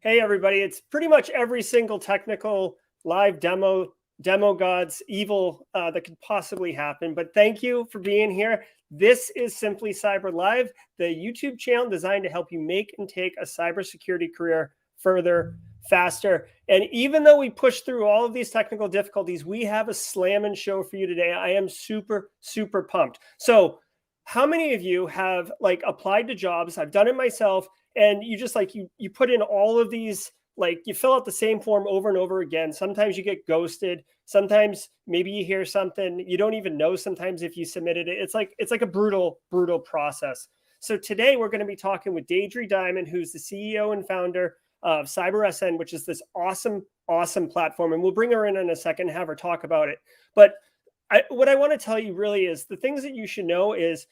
Hey, everybody. It's pretty much every single technical live demo gods evil that could possibly happen. But thank you for being here. This is Simply Cyber Live, the YouTube channel designed to help you make and take a cybersecurity career further, faster. And even though we push through all of these technical difficulties, we have a slamming show for you today. I am super, super pumped. So how many of you have applied to jobs? I've done it myself. And you just you put in all of these, you fill out the same form over and over again. Sometimes you get ghosted. Sometimes maybe you hear something you don't even know. Sometimes if you submitted it, it's like a brutal process. So today we're going to be talking with Deidre Diamond, who's the CEO and founder of CyberSN, which is this awesome platform. And we'll bring her in a second and have her talk about it. But what I want to tell you really is the things that you should know is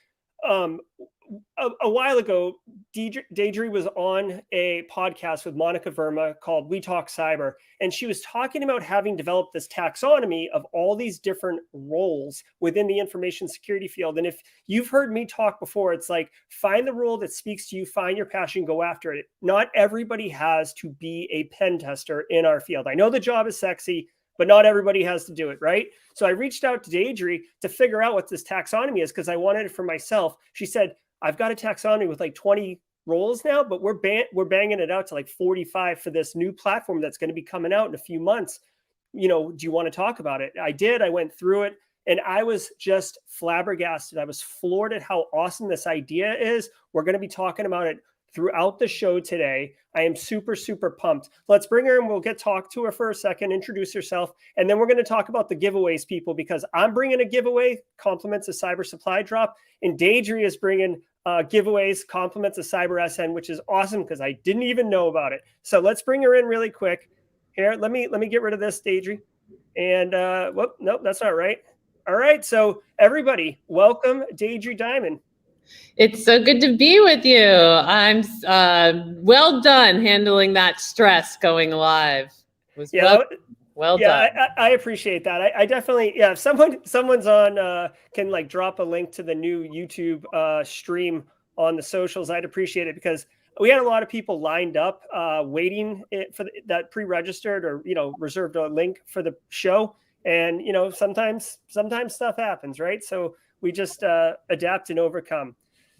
a while ago, Deidre was on a podcast with Monica Verma called We Talk Cyber, and she was talking about having developed this taxonomy of all these different roles within the information security field. And if you've heard me talk before, it's like, find the role that speaks to you, find your passion, go after it. Not everybody has to be a pen tester in our field. I know the job is sexy, but not everybody has to do it, right? So I reached out to Deidre to figure out what this taxonomy is because I wanted it for myself. She said, I've got a taxonomy with 20 roles now, but we're banging it out to 45 for this new platform that's going to be coming out in a few months. Do you want to talk about it? I did. I went through it and I was just flabbergasted. I was floored at how awesome this idea is. We're going to be talking about it throughout the show today. I am super, super pumped. Let's bring her in. We'll talk to her for a second, introduce herself, and then we're going to talk about the giveaways, people, because I'm bringing a giveaway, compliments of Cyber Supply Drop, and Deidre is bringing giveaways, compliments of CyberSN, which is awesome because I didn't even know about it. So let's bring her in really quick. Here, let me get rid of this, Deidre. And nope, that's not right. All right, so everybody, welcome Deidre Diamond. It's so good to be with you. I'm well done handling that stress going live. It was well done. I appreciate that. I definitely, if someone's on, can drop a link to the new YouTube stream on the socials, I'd appreciate it because we had a lot of people lined up waiting for that pre-registered or, reserved a link for the show. And, sometimes stuff happens, right? So we just adapt and overcome.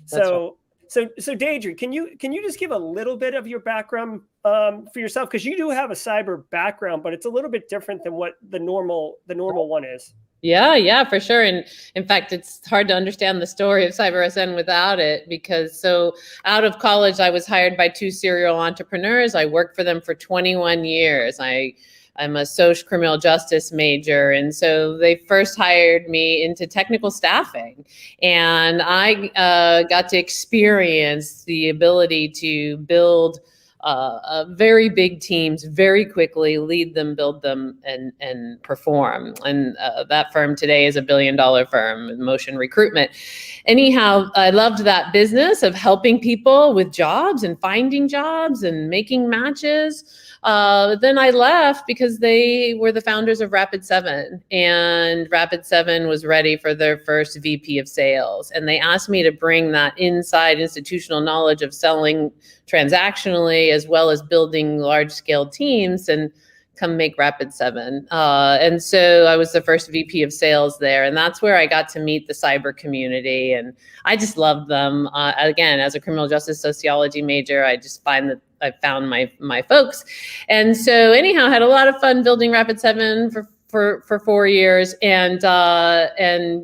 So Deidre, can you just give a little bit of your background for yourself, because you do have a cyber background, but it's a little bit different than what the normal one is. Yeah, for sure. And in fact, it's hard to understand the story of CyberSN without it, because out of college, I was hired by two serial entrepreneurs. I worked for them for 21 years. I'm a social criminal justice major. And so they first hired me into technical staffing. And I got to experience the ability to build very big teams very quickly, lead them, build them, and perform. And that firm today is $1 billion firm, Motion Recruitment. Anyhow, I loved that business of helping people with jobs and finding jobs and making matches. Then I left because they were the founders of Rapid7, and Rapid7 was ready for their first VP of sales. And they asked me to bring that inside institutional knowledge of selling transactionally as well as building large scale teams and come make Rapid7. And so I was the first VP of sales there. And that's where I got to meet the cyber community. And I just loved them. Again, as a criminal justice sociology major, I just find that I found my folks. And so anyhow, had a lot of fun building Rapid7 for 4 years and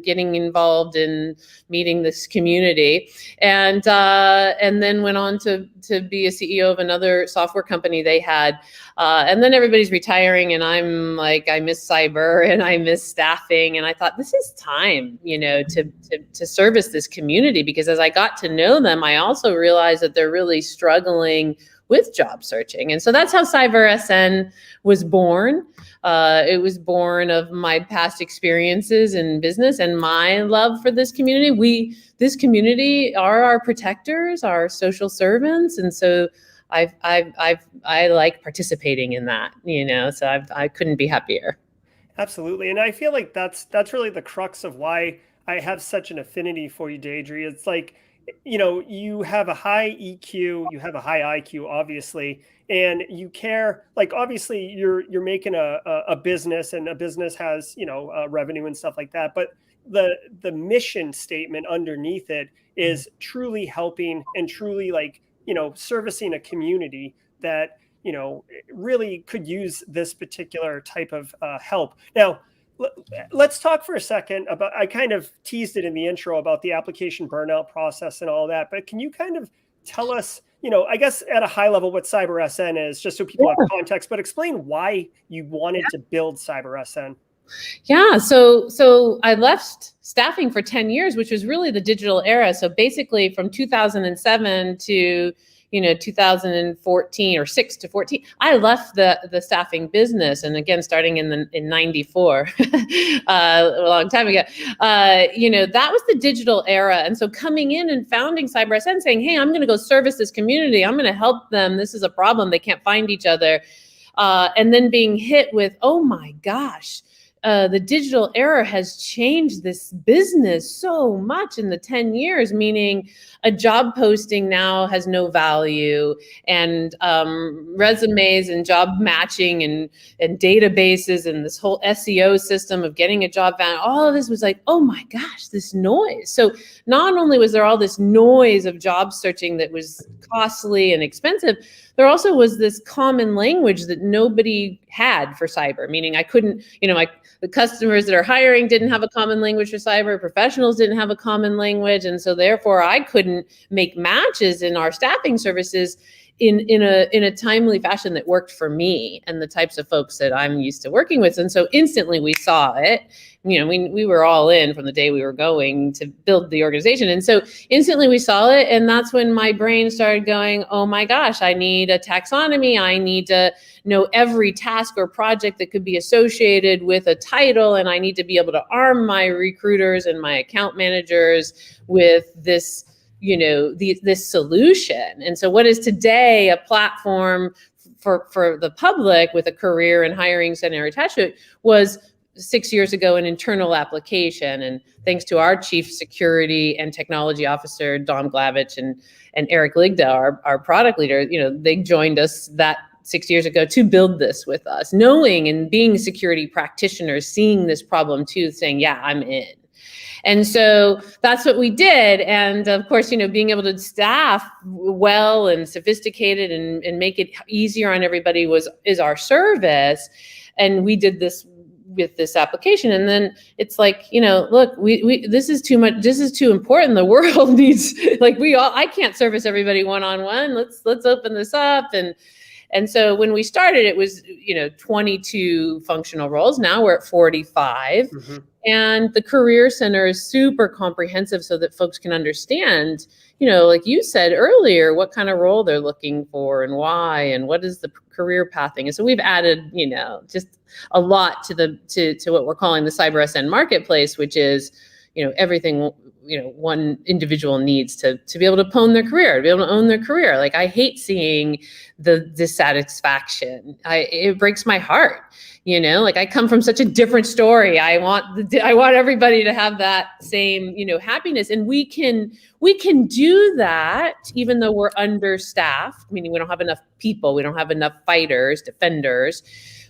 getting involved in meeting this community, and then went on to be a CEO of another software company they had, and then everybody's retiring, and I'm like, I miss cyber and I miss staffing, and I thought this is time, to service this community, because as I got to know them, I also realized that they're really struggling with job searching. And so that's how CyberSN was born. It was born of my past experiences in business and my love for this community. This community are our protectors, our social servants. And so I like participating in that, so I couldn't be happier. Absolutely. And I feel like that's really the crux of why I have such an affinity for you, Deidre. It's like, you have a high EQ, you have a high IQ, obviously, and you care. Like, obviously, you're making a business, and a business has revenue and stuff like that. But the mission statement underneath it is truly helping and truly servicing a community that really could use this particular type of help. Now, let's talk for a second about, I kind of teased it in the intro about the application burnout process and all that, but can you kind of tell us, I guess at a high level what CyberSN is, just so people have context, but explain why you wanted to build CyberSN. Yeah, so I left staffing for 10 years, which was really the digital era. So basically from 2007 to 2014 or 6 to 14, I left the staffing business. And again, starting in 94, a long time ago, that was the digital era. And so coming in and founding CyberSN, saying, hey, I'm going to go service this community. I'm going to help them. This is a problem. They can't find each other. And then being hit with, oh my gosh, the digital era has changed this business so much in the 10 years, meaning a job posting now has no value, and resumes and job matching and databases and this whole SEO system of getting a job found, all of this was like, oh my gosh, this noise. So not only was there all this noise of job searching that was costly and expensive, there also was this common language that nobody had for cyber, meaning I couldn't, the customers that are hiring didn't have a common language for cyber, professionals didn't have a common language. And so therefore I couldn't make matches in our staffing services in a timely fashion that worked for me and the types of folks that I'm used to working with. And so instantly we saw it. We were all in from the day we were going to build the organization. And so instantly we saw it. And that's when my brain started going, oh my gosh, I need a taxonomy. I need to know every task or project that could be associated with a title. And I need to be able to arm my recruiters and my account managers with this, this solution. And so what is today a platform for the public with a career and hiring center attached to it was 6 years ago an internal application. And thanks to our chief security and technology officer, Dom Glavich and Eric Ligda, our product leader, they joined us that 6 years ago to build this with us, knowing and being security practitioners, seeing this problem too, saying, yeah, I'm in. And so that's what we did. And of course, being able to staff well and sophisticated and make it easier on everybody is our service. And we did this with this application. And then it's like, look, we this is too much. This is too important. The world needs, I can't service everybody one-on-one. Let's open this up. And so when we started, it was, 22 functional roles. Now we're at 45. Mm-hmm. And the Career Center is super comprehensive so that folks can understand, like you said earlier, what kind of role they're looking for and why, and what is the career pathing. And so we've added, just a lot to what we're calling the CyberSN marketplace, which is, everything, one individual needs to be able to own their career, to be able to own their career. Like, I hate seeing the dissatisfaction. It breaks my heart. I come from such a different story. I want everybody to have that same, happiness. And we can do that even though we're understaffed, meaning we don't have enough people, we don't have enough fighters, defenders,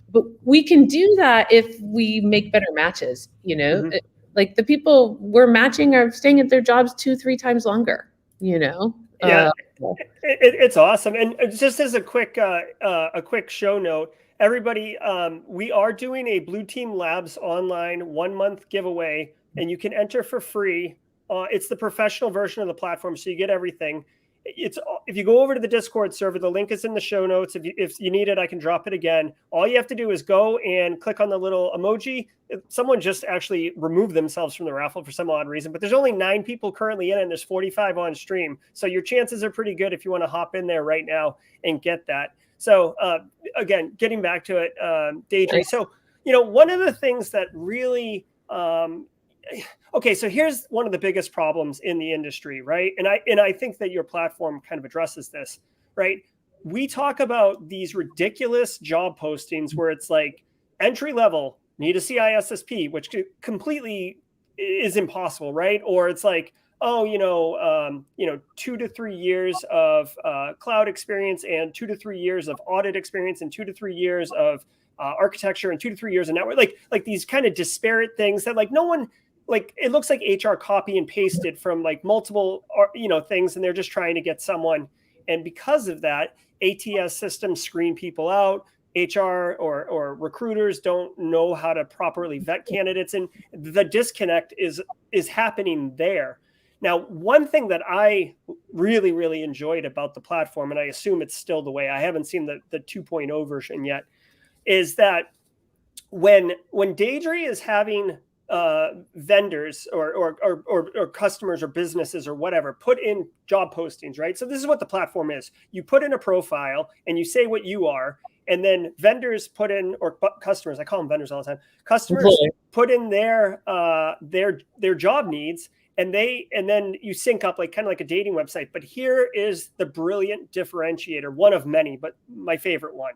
but we can do that if we make better matches, Mm-hmm. Like, the people we're matching are staying at their jobs 2-3 times longer, Yeah, it's awesome. And just as a quick show note, everybody, we are doing a Blue Team Labs online 1-month giveaway, and you can enter for free. It's the professional version of the platform, so you get everything. If you go over to the Discord server, the link is in the show notes. If you need it, I can drop it again. All you have to do is go and click on the little emoji. Someone just actually removed themselves from the raffle for some odd reason, but there's only 9 people currently in it, and there's 45 on stream. So your chances are pretty good if you want to hop in there right now and get that. So again, getting back to it, Deidre. So, one of the things that really, okay, so here's one of the biggest problems in the industry, right? And I think that your platform kind of addresses this, right? We talk about these ridiculous job postings where it's like entry level, need a CISSP, which completely is impossible, right? Or it's like oh, 2 to 3 years of cloud experience and 2 to 3 years of audit experience and 2 to 3 years of architecture and 2 to 3 years of network, like these kind of disparate things that like no one, like it looks like HR copy and pasted from like multiple, things, and they're just trying to get someone. And because of that, ATS systems screen people out. HR or recruiters don't know how to properly vet candidates, and the disconnect is happening there. Now, one thing that I really, really enjoyed about the platform, and I assume it's still the way, I haven't seen the 2.0 version yet, is that when Deidre is having vendors or customers or businesses or whatever put in job postings, right? So this is what the platform is. You put in a profile and you say what you are, and then vendors put in, or customers, I call them vendors all the time, customers put in their job needs, and then you sync up like kind of like a dating website. But here is the brilliant differentiator, one of many, but my favorite one.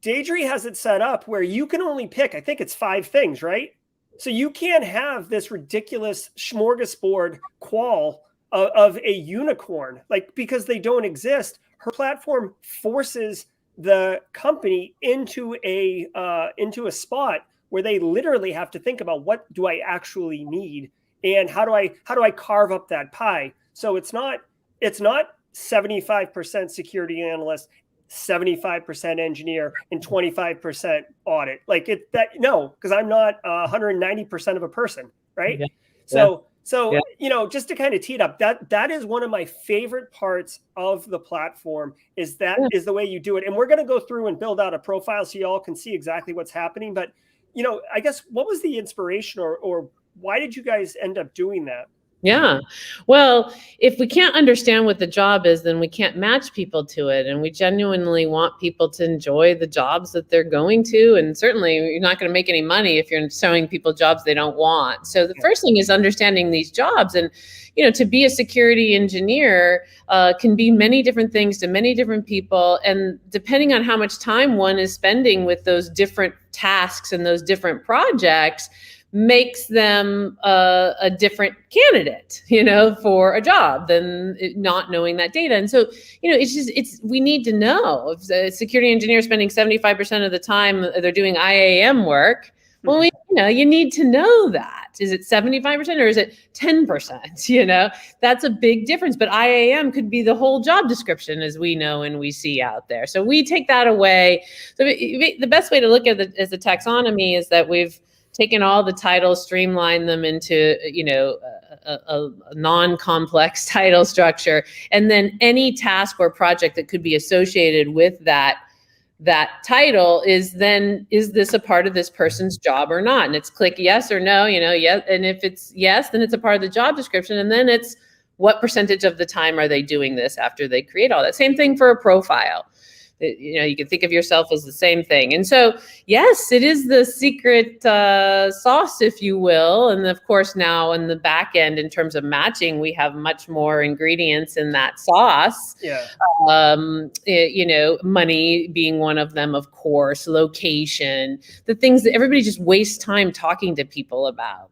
Deidre has it set up where you can only pick, I think it's 5 things, right? So you can't have this ridiculous smorgasbord qual of a unicorn, like, because they don't exist. Her platform forces the company into a spot where they literally have to think about, what do I actually need, and how do I carve up that pie? So it's not 75% security analyst, 75% engineer, and 25% audit. Like because I'm not 190% of a person, right? Yeah. So just to kind of tee it up, that is one of my favorite parts of the platform, is the way you do it. And we're going to go through and build out a profile so you all can see exactly what's happening. But I guess, what was the inspiration, or why did you guys end up doing that? Yeah. Well, if we can't understand what the job is, then we can't match people to it. And we genuinely want people to enjoy the jobs that they're going to. And certainly you're not going to make any money if you're showing people jobs they don't want. So the first thing is understanding these jobs. And, to be a security engineer can be many different things to many different people. And depending on how much time one is spending with those different tasks and those different projects, makes them a different candidate, for a job than not knowing that data. And so, we need to know if the security engineer spending 75% of the time they're doing IAM work. Well, you need to know that. Is it 75% or is it 10%? That's a big difference. But IAM could be the whole job description, as we know and we see out there. So we take that away. So the best way to look at it as a taxonomy is that we've taken all the titles, streamlined them into, a non-complex title structure. And then any task or project that could be associated with that title is this a part of this person's job or not? And it's click yes or no, yes. And if it's yes, then it's a part of the job description. And then it's what percentage of the time are they doing this after they create all that? Same thing for a profile. You can think of yourself as the same thing. And so, yes, it is the secret sauce, if you will. And of course, now in the back end, in terms of matching, we have much more ingredients in that sauce. Yeah. Money being one of them, of course, location, the things that everybody just wastes time talking to people about.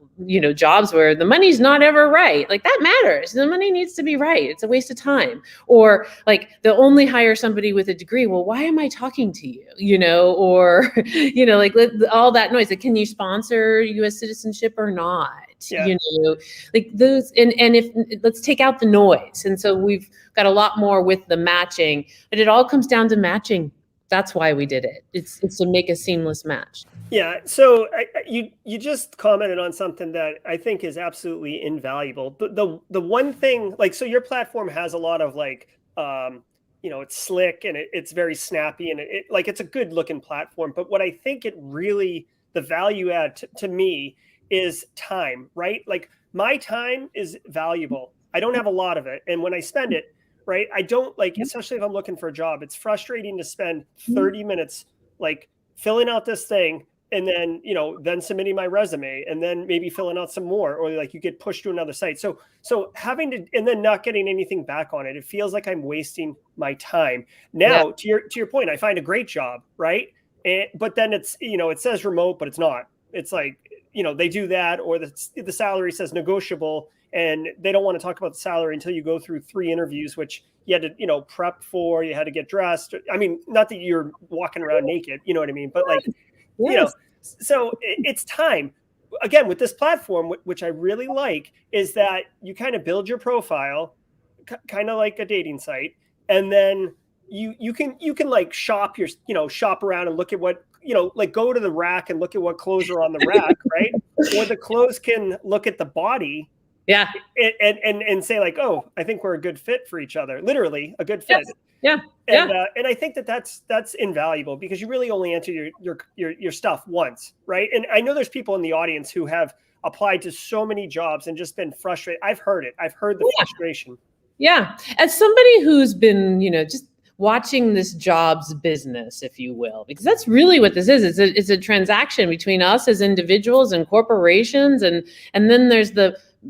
Jobs where the money's not ever right. Like, that matters. The money needs to be right. It's a waste of time. Or like, they'll only hire somebody with a degree. Well, why am I talking to you? Or, like all that noise. Like, can you sponsor U.S. citizenship or not? Yeah. Like those, and if let's take out the noise. And so we've got a lot more with the matching, but it all comes down to matching. That's why we did it. It's to make a seamless match. Yeah. So you just commented on something that I think is absolutely invaluable. But the one thing, like, so your platform has a lot of like, it's slick and it's very snappy and it's a good looking platform. But what I think the value add to me is time, right? Like, my time is valuable. I don't have a lot of it. And when I spend it, right, I don't especially if I'm looking for a job, it's frustrating to spend 30 minutes, like, filling out this thing and then, then submitting my resume and then maybe filling out some more, or like you get pushed to another site. So having to, and then not getting anything back on it, it feels like I'm wasting my time. Now, to your point, I find a great job, right? But then it's, it says remote, but it's not. It's like, they do that, or the salary says negotiable, and they don't want to talk about the salary until you go through 3 interviews, which you had to, you know, prep for, you had to get dressed. I mean, not that you're walking around naked, you know what I mean? But like, you know, so it's time. Again, with this platform, which I really like, is that you kind of build your profile, kind of like a dating site, and then you can like shop around and look at what, you know, like go to the rack and look at what clothes are on the rack, right? Or the clothes can look at the body, and say like, oh, I think we're a good fit for each other. Literally, a good fit. And I think that's invaluable, because you really only enter your stuff once, right? And I know there's people in the audience who have applied to so many jobs and just been frustrated. I've heard it. I've heard the frustration. Yeah. As somebody who's been, you know, just watching this jobs business, if you will, because that's really what this is. It's a transaction between us as individuals and corporations. And then there's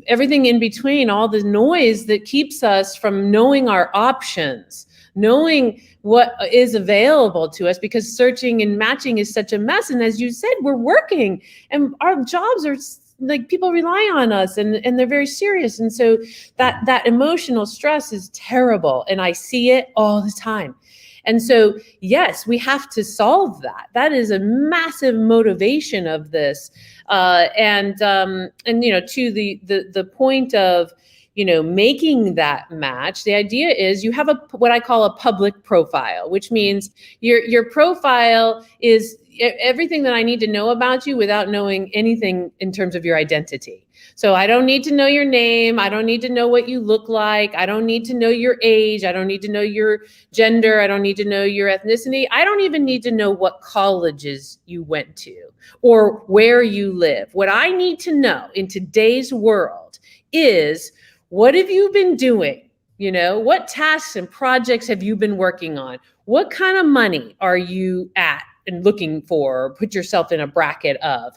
everything in between, all the noise that keeps us from knowing our options, knowing what is available to us, because searching and matching is such a mess. And as you said, we're working and our jobs are like, people rely on us and they're very serious. And so that emotional stress is terrible. And I see it all the time. And so, yes, we have to solve that. That is a massive motivation of this. And you know, to the point of, you know, making that match, the idea is you have what I call a public profile, which means your profile is everything that I need to know about you without knowing anything in terms of your identity. So I don't need to know your name. I don't need to know what you look like. I don't need to know your age. I don't need to know your gender. I don't need to know your ethnicity. I don't even need to know what colleges you went to or where you live. What I need to know in today's world is, what have you been doing? You know, what tasks and projects have you been working on? What kind of money are you at and looking for, or put yourself in a bracket of?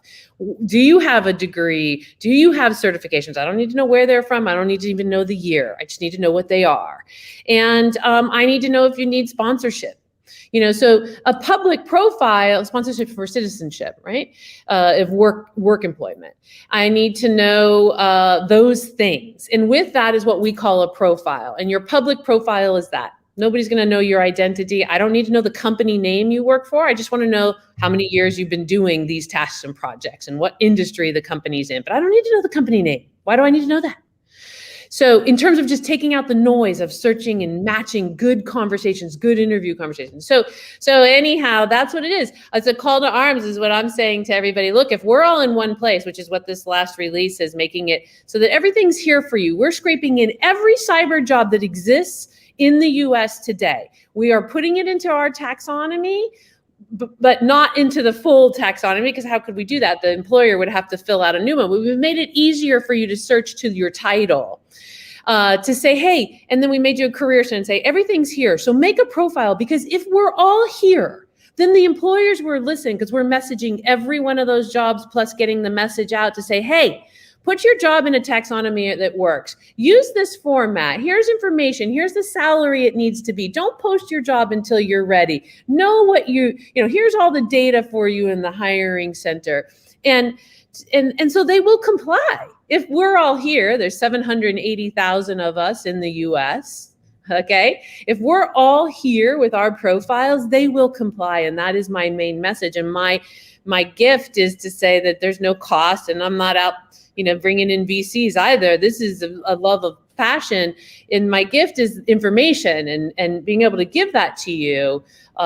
Do you have a degree? Do you have certifications? I don't need to know where they're from. I don't need to even know the year. I just need to know what they are. And I need to know if you need sponsorship. You know, so a public profile, sponsorship for citizenship, right? Of work employment. I need to know those things. And with that is what we call a profile. And your public profile is that. Nobody's going to know your identity. I don't need to know the company name you work for. I just want to know how many years you've been doing these tasks and projects and what industry the company's in. But I don't need to know the company name. Why do I need to know that? So in terms of just taking out the noise of searching and matching good conversations, good interview conversations. So anyhow, that's what it is. It's a call to arms is what I'm saying to everybody. Look, if we're all in one place, which is what this last release is, making it so that everything's here for you. We're scraping in every cyber job that exists in the US today. We are putting it into our taxonomy, but not into the full taxonomy, because how could we do that? The employer would have to fill out a new one. But we've made it easier for you to search to your title, to say, hey, and then we made you a career and say, everything's here. So make a profile, because if we're all here, then the employers were listening, because we're messaging every one of those jobs, plus getting the message out to say, hey, put your job in a taxonomy that works. Use this format. Here's information. Here's the salary it needs to be. Don't post your job until you're ready. Know what here's all the data for you in the hiring center. And so they will comply. If we're all here, there's 780,000 of us in the US. Okay. If we're all here with our profiles, they will comply. And that is my main message. And my gift is to say that there's no cost, and I'm not out, bringing in VCs either. This is a love of passion. And my gift is information and being able to give that to you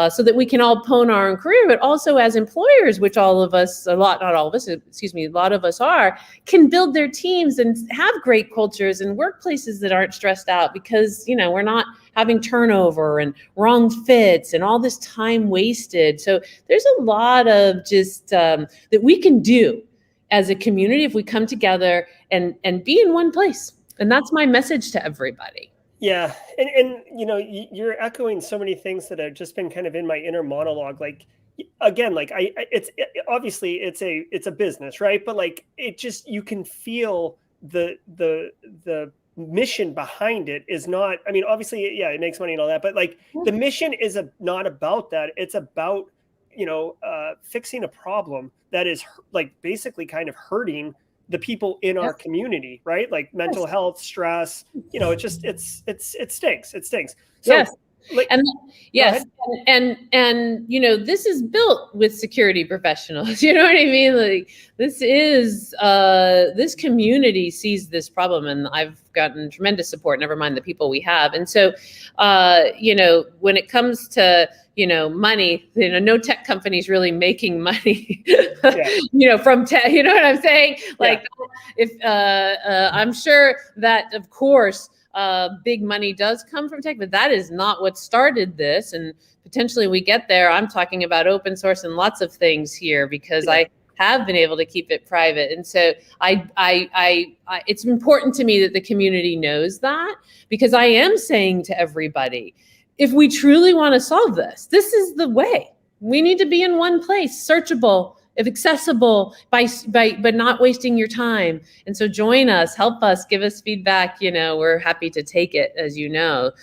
so that we can all hone our own career, but also as employers, which all of us, a lot of us are, can build their teams and have great cultures and workplaces that aren't stressed out because, we're not having turnover and wrong fits and all this time wasted. So there's a lot of just that we can do as a community if we come together and be in one place. And that's my message to everybody. Yeah. And you're echoing so many things that have just been kind of in my inner monologue. Like, again, like it's obviously it's a business, right? But like, it just, you can feel the mission behind it is not, obviously, yeah, it makes money and all that, but like the mission is not about that. It's about, fixing a problem that is like basically kind of hurting the people in our community, right? Like mental health, stress, you know, it stinks. It stinks. So, yes. like, And yes, and you know, this is built with security professionals. You know what I mean? Like this is this community sees this problem, and I've gotten tremendous support, never mind the people we have. And so you know, when it comes to, you know, money, you know, no tech company is really making money you know, from tech, you know what I'm saying? Like if I'm sure that, of course, big money does come from tech, but that is not what started this. And potentially we get there. I'm talking about open source and lots of things here because I have been able to keep it private. And so it's important to me that the community knows that, because I am saying to everybody, if we truly want to solve this, this is the way. We need to be in one place, searchable, if accessible, but not wasting your time. And so join us, help us, give us feedback. You know, we're happy to take it, as you know.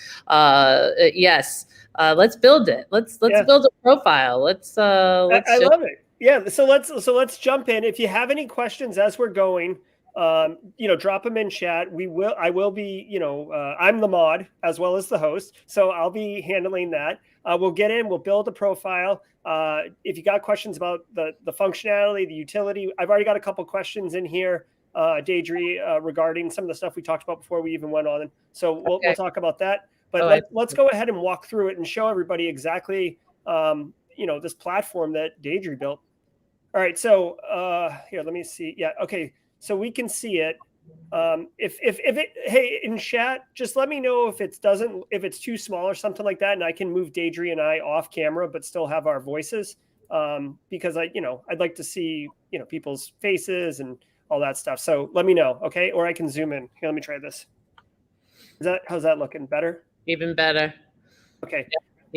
Yes, let's build it. Let's build a profile. Let's I love it. Yeah. So let's jump in. If you have any questions as we're going, you know, drop them in chat. I will be, you know, I'm the mod as well as the host, so I'll be handling that. We'll get in, we'll build a profile. If you got questions about the functionality, the utility, I've already got a couple questions in here, Deidre, regarding some of the stuff we talked about before we even went on. So we'll talk about that. But let's go ahead and walk through it and show everybody exactly, you know, this platform that Deidre built. All right, so here, let me see. Yeah, okay. So we can see it. If it, hey, in chat, just let me know if it's too small or something like that, and I can move Deidre and I off camera, but still have our voices. Because I'd like to see, you know, people's faces and all that stuff. So let me know, okay? Or I can zoom in. Here, let me try this. How's that looking? Better? Even better. Okay.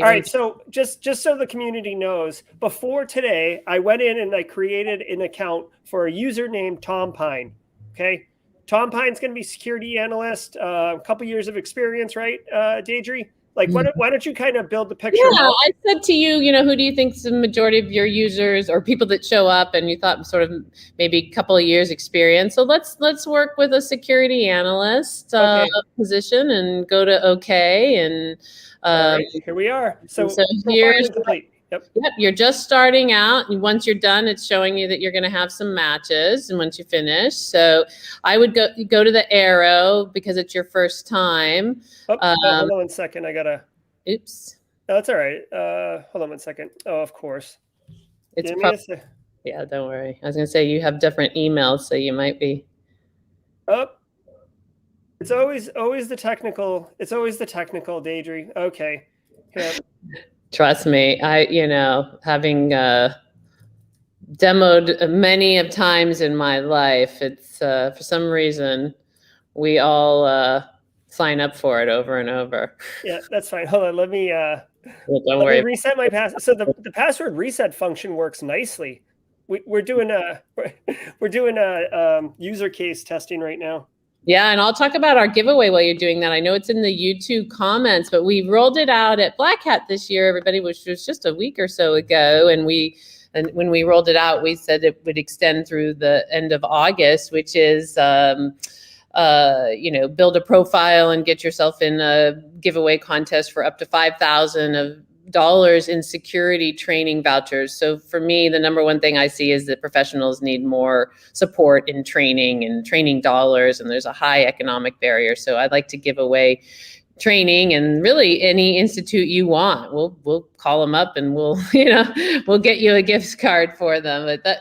All right, so just so the community knows, before today, I went in and I created an account for a user named Tom Pine. Okay, Tom Pine's going to be security analyst, a couple years of experience, right, Deidre? Like, why don't you kind of build the picture? Yeah, I said to you, you know, who do you think's the majority of your users or people that show up, and you thought sort of maybe a couple of years experience. So let's work with a security analyst position and go to OK and. Right, here we are. So here's complete. Yep, you're just starting out. And once you're done, it's showing you that you're going to have some matches. And once you finish, so I would go to the arrow because it's your first time. Hold on 1 second. I gotta. Oops. No, that's all right. Hold on 1 second. Oh, of course. It's yeah. Don't worry. I was going to say you have different emails, so you might be. Oh. It's always the technical. It's always the technical, Deidre. Okay. Yeah. Trust me, having demoed many of times in my life, it's for some reason we all sign up for it over and over. Yeah, that's fine. Hold on, let me don't worry. Reset my password. So the password reset function works nicely. We're doing a user case testing right now. Yeah, and I'll talk about our giveaway while you're doing that. I know it's in the YouTube comments, but we rolled it out at Black Hat this year, everybody, which was just a week or so ago. And when we rolled it out, we said it would extend through the end of August, which is, build a profile and get yourself in a giveaway contest for up to $5,000 in security training vouchers. So for me, the number one thing I see is that professionals need more support in training and training dollars, and there's a high economic barrier. So I'd like to give away training, and really any institute you want. We'll call them up and we'll get you a gift card for them. But that,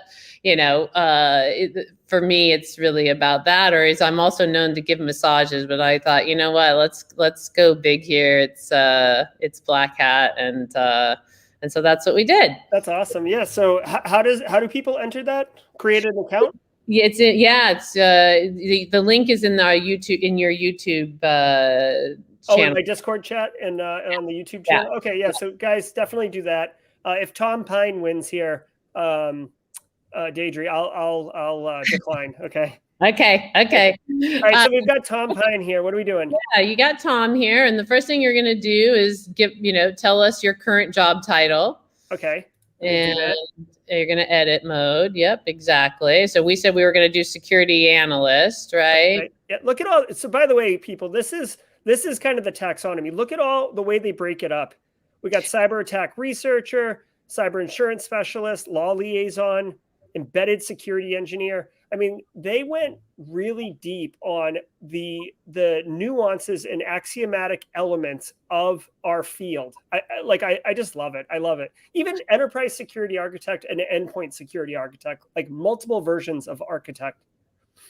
for me, it's really about that. Or as I'm also known to give massages, but I thought, you know what, let's go big here. It's Black Hat, and so that's what we did. That's awesome. Yeah. So how do people enter that? Create an account? Yeah, the link is in our YouTube, in your YouTube channel. Oh, in my Discord chat and on the YouTube channel. Yeah. Okay. Yeah. So guys, definitely do that. If Tom Pine wins here, Deidre, I'll decline. Okay. Okay. All right. So we've got Tom Pine here. What are we doing? Yeah, you got Tom here, and the first thing you're going to do is tell us your current job title. Okay. And you're going to edit mode. Yep, exactly. So we said we were going to do security analyst, right? Yeah, look at all. So by the way, people, this is kind of the taxonomy. Look at all the way they break it up. We got cyber attack researcher, cyber insurance specialist, law liaison, embedded security engineer. I mean, they went really deep on the nuances and axiomatic elements of our field. I just love it. I love it. Even enterprise security architect and endpoint security architect, like multiple versions of architect.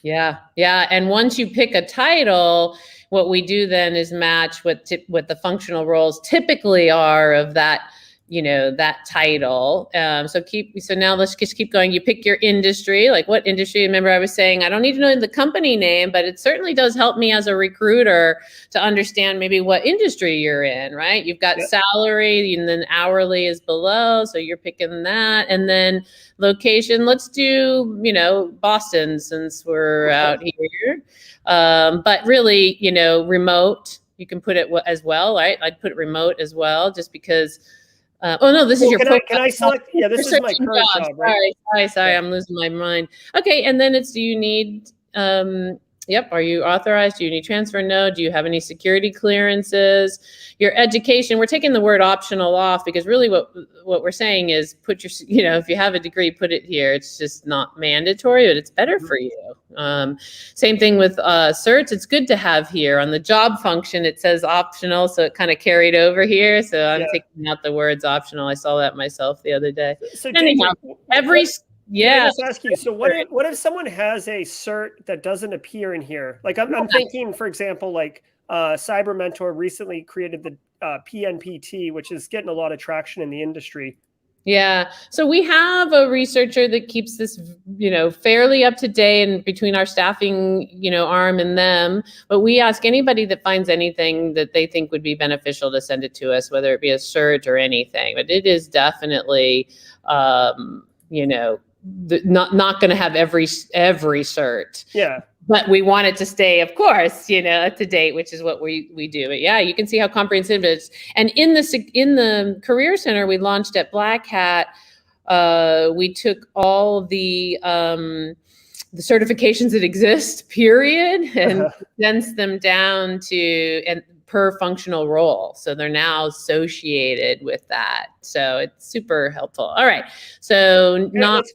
Yeah. Yeah. And once you pick a title, what we do then is match what the functional roles typically are of that, that title. So now let's just keep going. You pick your industry, like what industry. Remember I was saying, I don't need to know the company name, but it certainly does help me as a recruiter to understand maybe what industry you're in, right? You've got salary and then hourly is below. So you're picking that. And then location, let's do, Boston since we're out here. But really, remote, you can put it as well, right? I'd put it remote as well, just because this is your profile. Can I select? Yeah, this is my current job, right? Sorry, I'm losing my mind. Okay, and then do you need, are you authorized? Do you need transfer? No. Do you have any security clearances? Your education, we're taking the word optional off because really what we're saying is put your, if you have a degree, put it here. It's just not mandatory, but it's better for you. Same thing with certs. It's good to have here on the job function. It says optional, so it kind of carried over here. So I'm taking out the words optional. I saw that myself the other day. So anyhow, Yeah. Let's ask you. So what if someone has a cert that doesn't appear in here? Like I'm thinking, for example, like Cyber Mentor recently created the PNPT, which is getting a lot of traction in the industry. Yeah. So we have a researcher that keeps this, fairly up to date and between our staffing, arm and them. But we ask anybody that finds anything that they think would be beneficial to send it to us, whether it be a cert or anything. But it is definitely, not going to have every cert. Yeah. But we want it to stay, of course, up to date, which is what we do. But yeah, you can see how comprehensive it is. And in the Career Center we launched at Black Hat, we took all the certifications that exist, period, and condensed them down to per functional role. So they're now associated with that. So it's super helpful. All right. So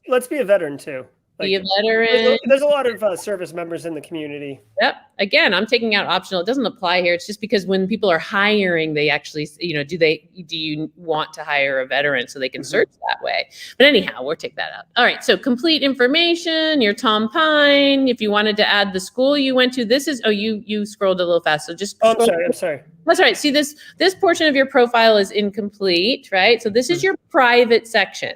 let's be a veteran too. Be a veteran. There's a lot of service members in the community. Yep. Again, I'm taking out optional. It doesn't apply here. It's just because when people are hiring, they actually, do you want to hire a veteran so they can search that way? But anyhow, we'll take that out. All right. So complete information, your Tom Pine. If you wanted to add the school you went to, this is, you scrolled a little fast. So just. I'm sorry. That's right. See, this portion of your profile is incomplete, right? So this is your private section.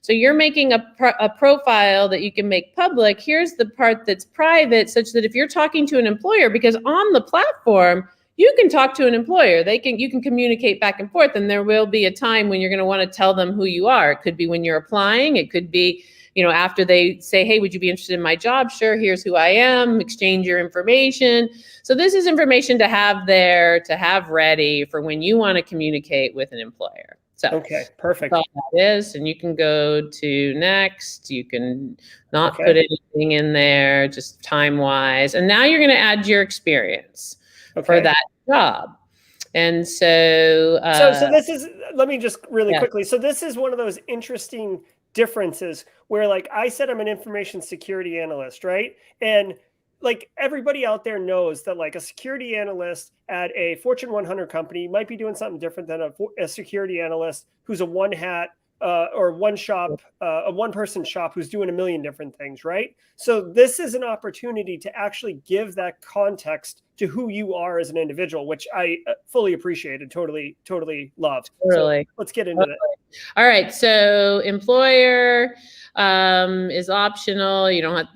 So you're making a profile that you can make public. Here's the part that's private, such that if you're talking to an employer, because on the platform, you can talk to an employer. You can communicate back and forth, and there will be a time when you're going to want to tell them who you are. It could be when you're applying. It could be, after they say, hey, would you be interested in my job? Sure, here's who I am. Exchange your information. So this is information to have there, to have ready for when you want to communicate with an employer. So okay, perfect. That's all that is, and you can go to next. You can not put anything in there, just time-wise. And now you're going to add your experience for that job. And so, so this is. Let me just really quickly. So this is one of those interesting differences where, like I said, I'm an information security analyst, right? And like everybody out there knows that like a security analyst at a Fortune 100 company might be doing something different than a security analyst who's a one person shop who's doing a million different things, right? So this is an opportunity to actually give that context to who you are as an individual, which I fully appreciate and totally love. Totally. So let's get into it. All right. So employer is optional. You don't have,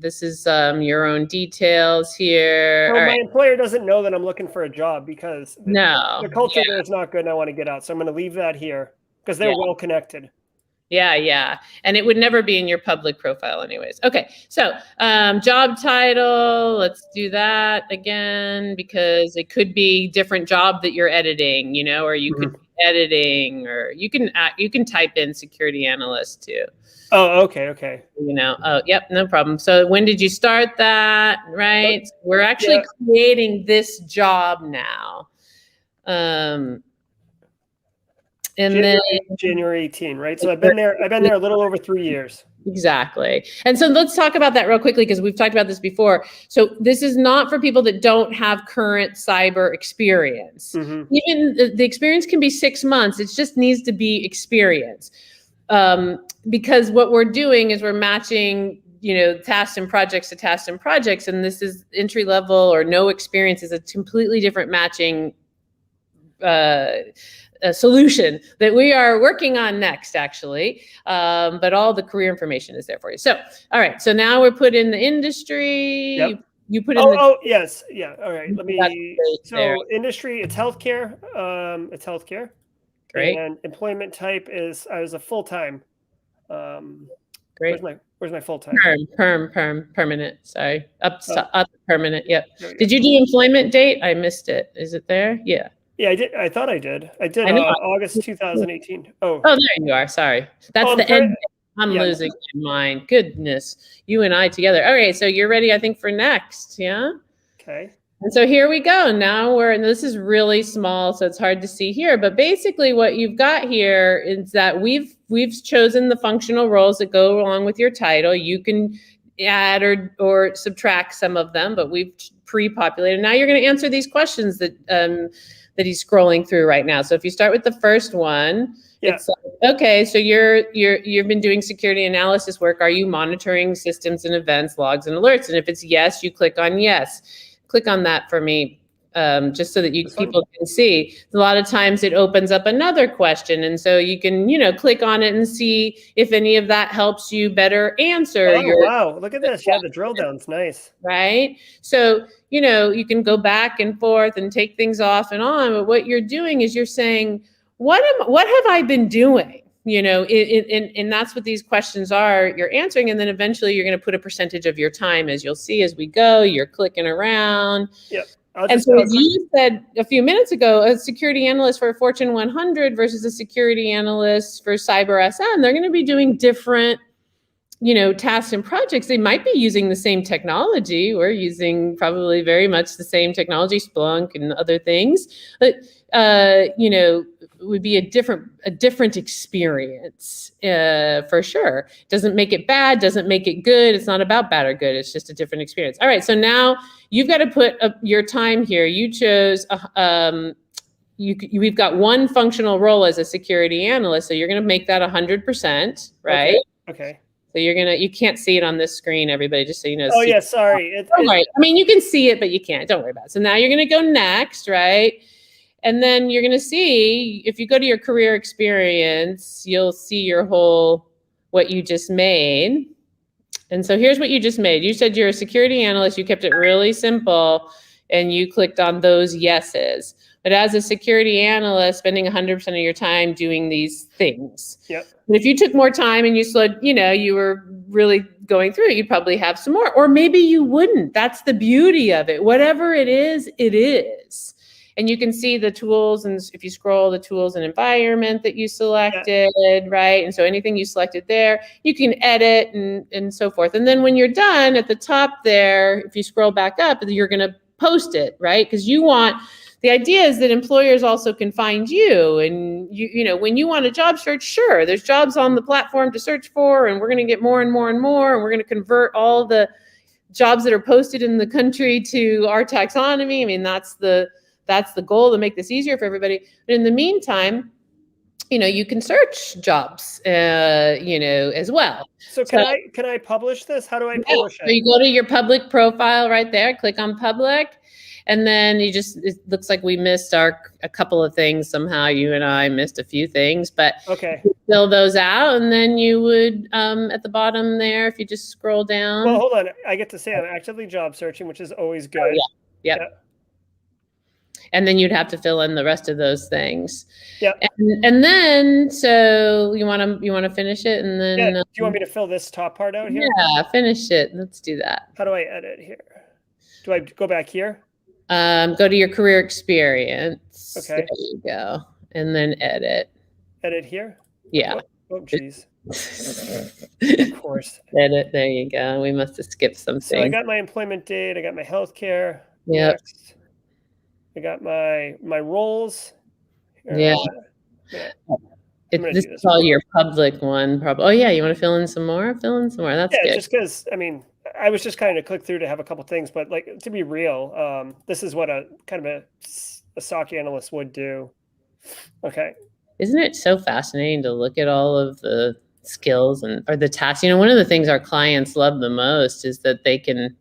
this is your own details here. So my employer doesn't know that I'm looking for a job because the culture there is not good and I want to get out. So I'm going to leave that here because they're well connected. Yeah. And it would never be in your public profile anyways. Okay. So, job title, let's do that again, because it could be different job that you're editing, you know, or you could be editing, or you can type in security analyst too. Oh, okay. You know, oh, yep, no problem. So when did you start that? Right. We're actually creating this job now. And January 18, right? So I've been there a little over 3 years. Exactly. And so let's talk about that real quickly, because we've talked about this before. So this is not for people that don't have current cyber experience. Even the experience can be 6 months. It just needs to be experience. Because what we're doing is we're matching, you know, tasks and projects to tasks and projects. And this is entry level or no experience is a completely different matching a solution that we are working on next, actually. But all the career information is there for you. So, all right. So now we're put in the industry. Yep. You put in yes. Yeah. All right. Let me, industry, it's healthcare. It's healthcare. Great. And employment type is, I was a full-time. Great. Where's my full-time? Permanent. Sorry. Up permanent. Yep. Did you do employment date? I missed it. Is it there? Yeah. Yeah, I did. I thought I did. I did August 2018. Oh, there you are. Sorry. That's the end. I'm losing my mind. Goodness. You and I together. All right. So you're ready, I think, for next. Yeah. Okay. And so here we go. Now and this is really small, so it's hard to see here. But basically what you've got here is that we've chosen the functional roles that go along with your title. You can add or subtract some of them, but we've pre-populated. Now you're going to answer these questions that he's scrolling through right now. So if you start with the first one, it's like, okay, so you've been doing security analysis work. Are you monitoring systems and events, logs and alerts? And if it's yes, you click on yes. Click on that for me, just so that people can see. A lot of times it opens up another question. And so you can, you know, click on it and see if any of that helps you better answer. Wow, look at this. Yeah, the drill down's nice. Right? So, you know, you can go back and forth and take things off and on. But what you're doing is you're saying, what have I been doing? You know, and that's what these questions are you're answering. And then eventually you're going to put a percentage of your time, as you'll see as we go, you're clicking around. Yep. And so as you said a few minutes ago, a security analyst for a Fortune 100 versus a security analyst for CyberSN, they're going to be doing different, you know, tasks and projects. They might be using the same technology. We're using probably very much the same technology, Splunk and other things. But, you know, it would be a different experience for sure. Doesn't make it bad, doesn't make it good. It's not about bad or good. It's just a different experience. All right, so now you've got to put your time here. You chose, we've got one functional role as a security analyst, so you're going to make that 100%, right? Okay. So you can't see it on this screen, everybody, just so you know. Oh yeah, sorry. Right. I mean, you can see it, but you can't. Don't worry about it. So now you're going to go next, right? And then you're going to see, if you go to your career experience, you'll see your whole, what you just made. And so here's what you just made. You said you're a security analyst. You kept it really simple and you clicked on those yeses. But as a security analyst, spending 100% of your time doing these things. Yep. And if you took more time and you slowed, you know, you were really going through it, you'd probably have some more, or maybe you wouldn't. That's the beauty of it. Whatever it is, it is. And you can see the tools, and if you scroll, the tools and environment that you selected, right? And so anything you selected there, you can edit and so forth. And then when you're done at the top there, if you scroll back up, you're going to post it, right? Because the idea is that employers also can find you. And you know, when you want a job search, sure, there's jobs on the platform to search for, and we're going to get more and more and more, and we're going to convert all the jobs that are posted in the country to our taxonomy. I mean, that's the goal, to make this easier for everybody. But in the meantime, you know, you can search jobs, you know, as well. So can I publish this? How do I publish it? So you go to your public profile right there, click on public, and then it looks like we missed a couple of things somehow. You and I missed a few things, but okay. Fill those out, and then you would, at the bottom there, if you just scroll down. Well, hold on. I get to say I'm actively job searching, which is always good. Yeah. Yep. And then you'd have to fill in the rest of those things. Yeah. And then, so you want to finish it, and then do you want me to fill this top part out here? Yeah, finish it. Let's do that. How do I edit here? Do I go back here? Go to your career experience. Okay. There you go. And then edit. Edit here? Yeah. Oh, geez. Of course. Edit. There you go. We must have skipped something. So I got my employment date. I got my healthcare. Yep. Next. I got my roles. Yeah. This is all your public one, probably. Oh yeah, you want to fill in some more? Fill in some more. That's good. Just because, I mean, I was just kind of click through to have a couple things, but like, to be real, this is what a kind of a SOC analyst would do. Okay. Isn't it so fascinating to look at all of the skills or the tasks? You know, one of the things our clients love the most is that they can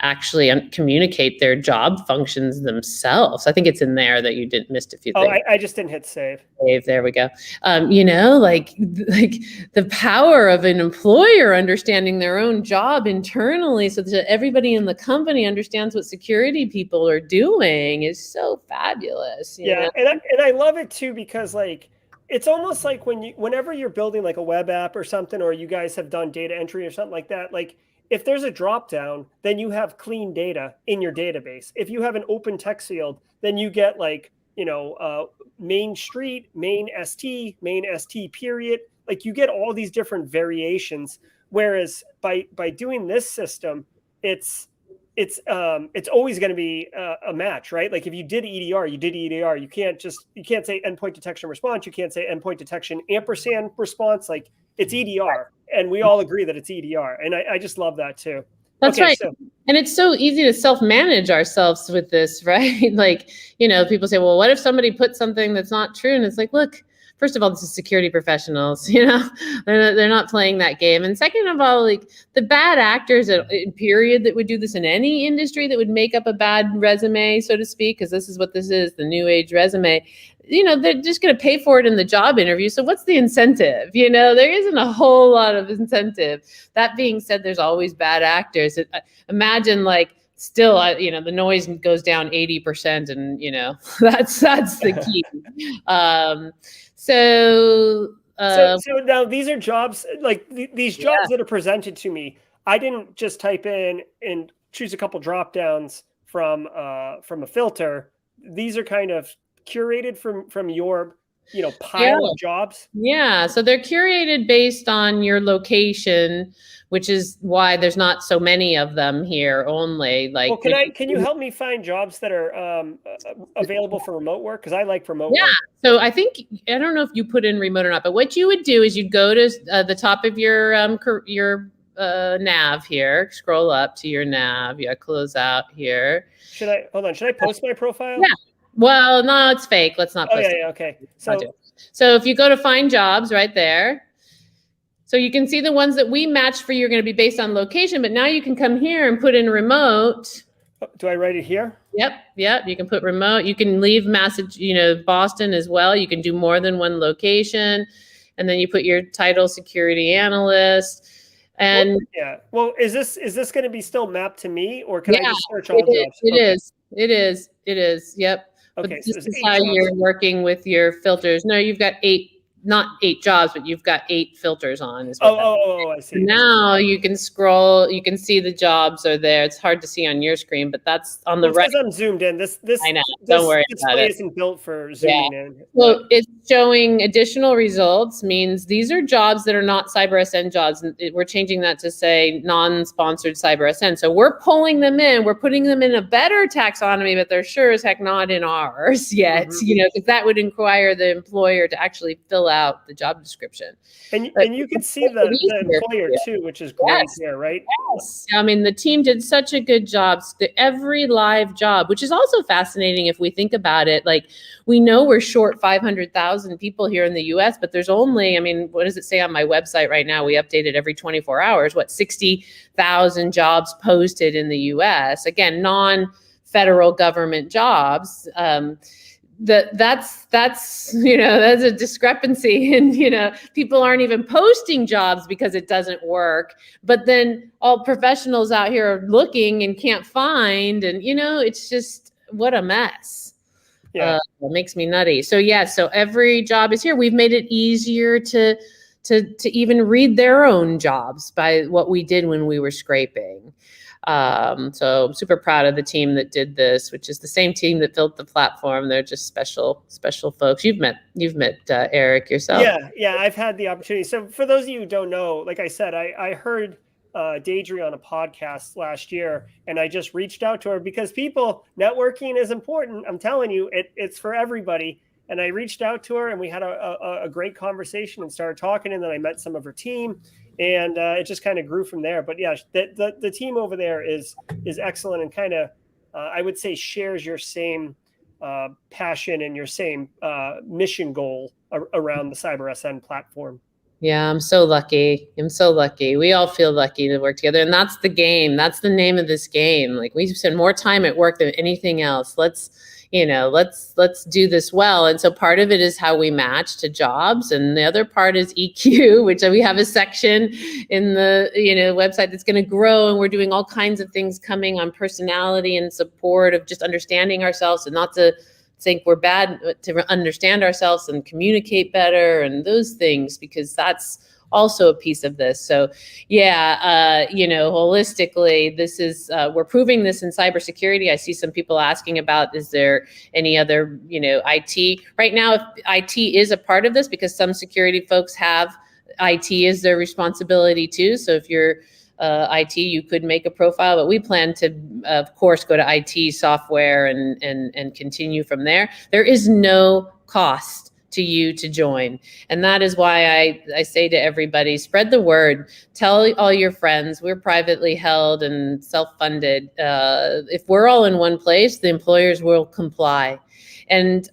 actually communicate their job functions themselves. I think it's in there that you missed a few things. Oh, I just didn't hit save. There we go. You know, like the power of an employer understanding their own job internally so that everybody in the company understands what security people are doing is so fabulous. You know? And I love it too, because like, it's almost like whenever you're building like a web app or something, or you guys have done data entry or something like that, like, if there's a drop down, then you have clean data in your database. If you have an open text field, then you get like, main street, main ST period. Like, you get all these different variations. Whereas by doing this system, it's always going to be a match, right? Like, if you did EDR, you did EDR. You can't say endpoint detection response. You can't say endpoint detection ampersand response. Like, it's EDR, and we all agree that it's EDR. And I just love that too. That's right. And it's so easy to self-manage ourselves with this, right? Like, people say, well, what if somebody put something that's not true? And it's like, look, first of all, this is security professionals, they're not playing that game. And second of all, like, the bad actors period that would do this in any industry that would make up a bad resume, so to speak, because this is what this is, the new age resume, they're just going to pay for it in the job interview. So what's the incentive? There isn't a whole lot of incentive. That being said, there's always bad actors. Imagine like, still, the noise goes down 80%, and that's the key. So now these are jobs, like these jobs that are presented to me. I didn't just type in and choose a couple drop downs from a filter. These are kind of curated from your pile of jobs. Yeah, so they're curated based on your location, which is why there's not so many of them here only. Like, well, can you help me find jobs that are available for remote work? Because I like remote work. So I don't know if you put in remote or not, but what you would do is you'd go to the top of your nav here, scroll up to your nav. Yeah, close out here. Should I post my profile? Yeah. Well, no, it's fake. Let's not post it. Okay. So if you go to find jobs right there, so you can see the ones that we matched for you are going to be based on location, but now you can come here and put in remote. Do I write it here? Yep. You can put remote. You can leave Boston as well. You can do more than one location. And then you put your title, security analyst. And well, is this going to be still mapped to me, or can I just search all jobs? It is. Yep. Okay, but this is how you're working with your filters. No, you've got not 8 jobs, but you've got 8 filters on. I see. Now you can scroll. You can see the jobs are there. It's hard to see on your screen, but that's on the right. Because I'm zoomed in. This I know. Don't worry about it. Isn't built for zooming in. So it's showing additional results. Means these are jobs that are not CyberSN jobs. We're changing that to say non-sponsored CyberSN. So we're pulling them in. We're putting them in a better taxonomy, but they're sure as heck not in ours yet. Because that would require the employer to actually fill out the job description. And you can see the employer too, which is great here, right? Yes. I mean, the team did such a good job. Every live job, which is also fascinating if we think about it. Like, we know we're short 500,000 people here in the US, but there's only, what does it say on my website right now? We update it every 24 hours. 60,000 jobs posted in the US. Again, non-federal government jobs. That's a discrepancy, and people aren't even posting jobs because it doesn't work, but then all professionals out here are looking and can't find, and it's just, what a mess. It makes me nutty. So yeah, so every job is here. We've made it easier to even read their own jobs by what we did when we were scraping. So I'm super proud of the team that did this, which is the same team that built the platform. They're just special folks. You've met Eric yourself. Yeah, I've had the opportunity. So for those of you who don't know, like I said, I heard Deidre on a podcast last year, and I just reached out to her because networking is important. I'm telling you, it's for everybody. And I reached out to her, and we had a great conversation and started talking. And then I met some of her team, and it just kind of grew from there. But yeah, the team over there is excellent, and kind of I would say shares your same passion and your same mission goal around the CyberSN platform. Yeah, I'm so lucky. We all feel lucky to work together. And that's the game. That's the name of this game. Like, we spend more time at work than anything else. Let's do this well. And so part of it is how we match to jobs. And the other part is EQ, which we have a section in the website that's going to grow. And we're doing all kinds of things coming on personality and support of just understanding ourselves, and not to think we're bad, to understand ourselves and communicate better and those things, because that's also a piece of this. So yeah, holistically, this is, we're proving this in cybersecurity. I see some people asking about, is there any other, IT right now? If IT is a part of this, because some security folks have IT as their responsibility too. So if you're IT, you could make a profile, but we plan to, of course, go to IT software and continue from there. There is no cost to you to join. And that is why I say to everybody, spread the word, tell all your friends. We're privately held and self-funded. If we're all in one place, the employers will comply. And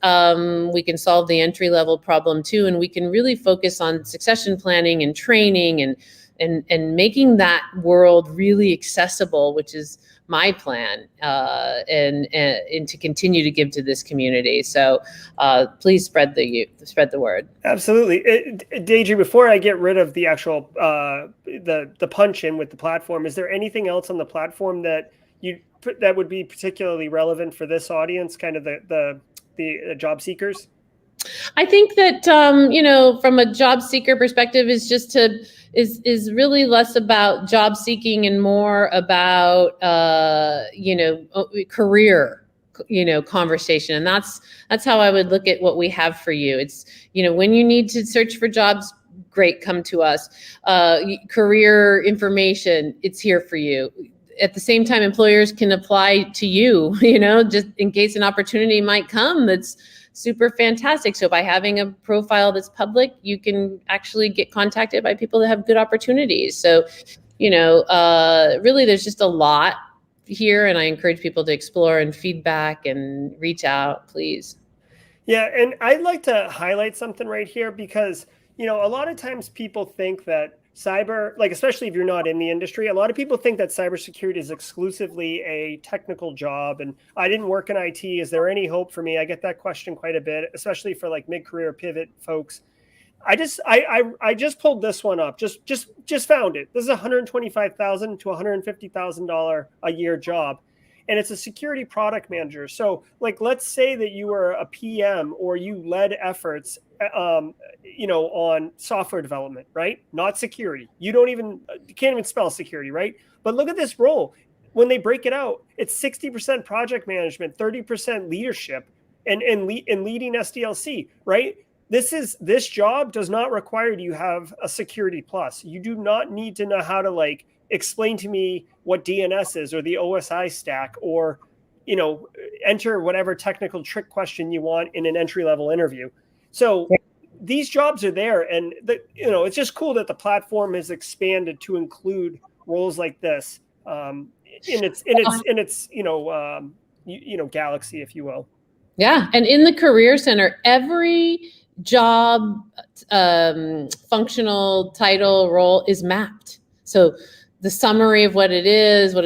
we can solve the entry-level problem too. And we can really focus on succession planning and training and making that world really accessible, which is my plan, and to continue to give to this community. So please spread the word. Absolutely. Deidre, before I get rid of the actual the punch in with the platform, is there anything else on the platform that would be particularly relevant for this audience, kind of the job seekers? I think that from a job seeker perspective, is really less about job seeking and more about career conversation. And that's how I would look at what we have for you. It's when you need to search for jobs, great, come to us. Career information, it's here for you. At the same time, employers can apply to you, just in case an opportunity might come that's super fantastic. So by having a profile that's public, you can actually get contacted by people that have good opportunities. So, really there's just a lot here, and I encourage people to explore and feedback and reach out, please. Yeah, and I'd like to highlight something right here, because, a lot of times people think that especially if you're not in the industry, a lot of people think that cybersecurity is exclusively a technical job. And I didn't work in IT. Is there any hope for me? I get that question quite a bit, especially for like mid-career pivot folks. I just pulled this one up. Just found it. This is $125,000 to $150,000 a year job. And it's a security product manager. So like, let's say that you were a PM or you led efforts, on software development, right? Not security. You can't even spell security, right? But look at this role. When they break it out, it's 60% project management, 30% leadership, and leading SDLC, right? This job does not require you have a security plus. You do not need to know how to explain to me what DNS is or the OSI stack, or, enter whatever technical trick question you want in an entry-level interview. So these jobs are there, and it's just cool that the platform has expanded to include roles like this in its galaxy, if you will. Yeah, and in the Career Center, every job functional title role is mapped. So the summary of what it is, what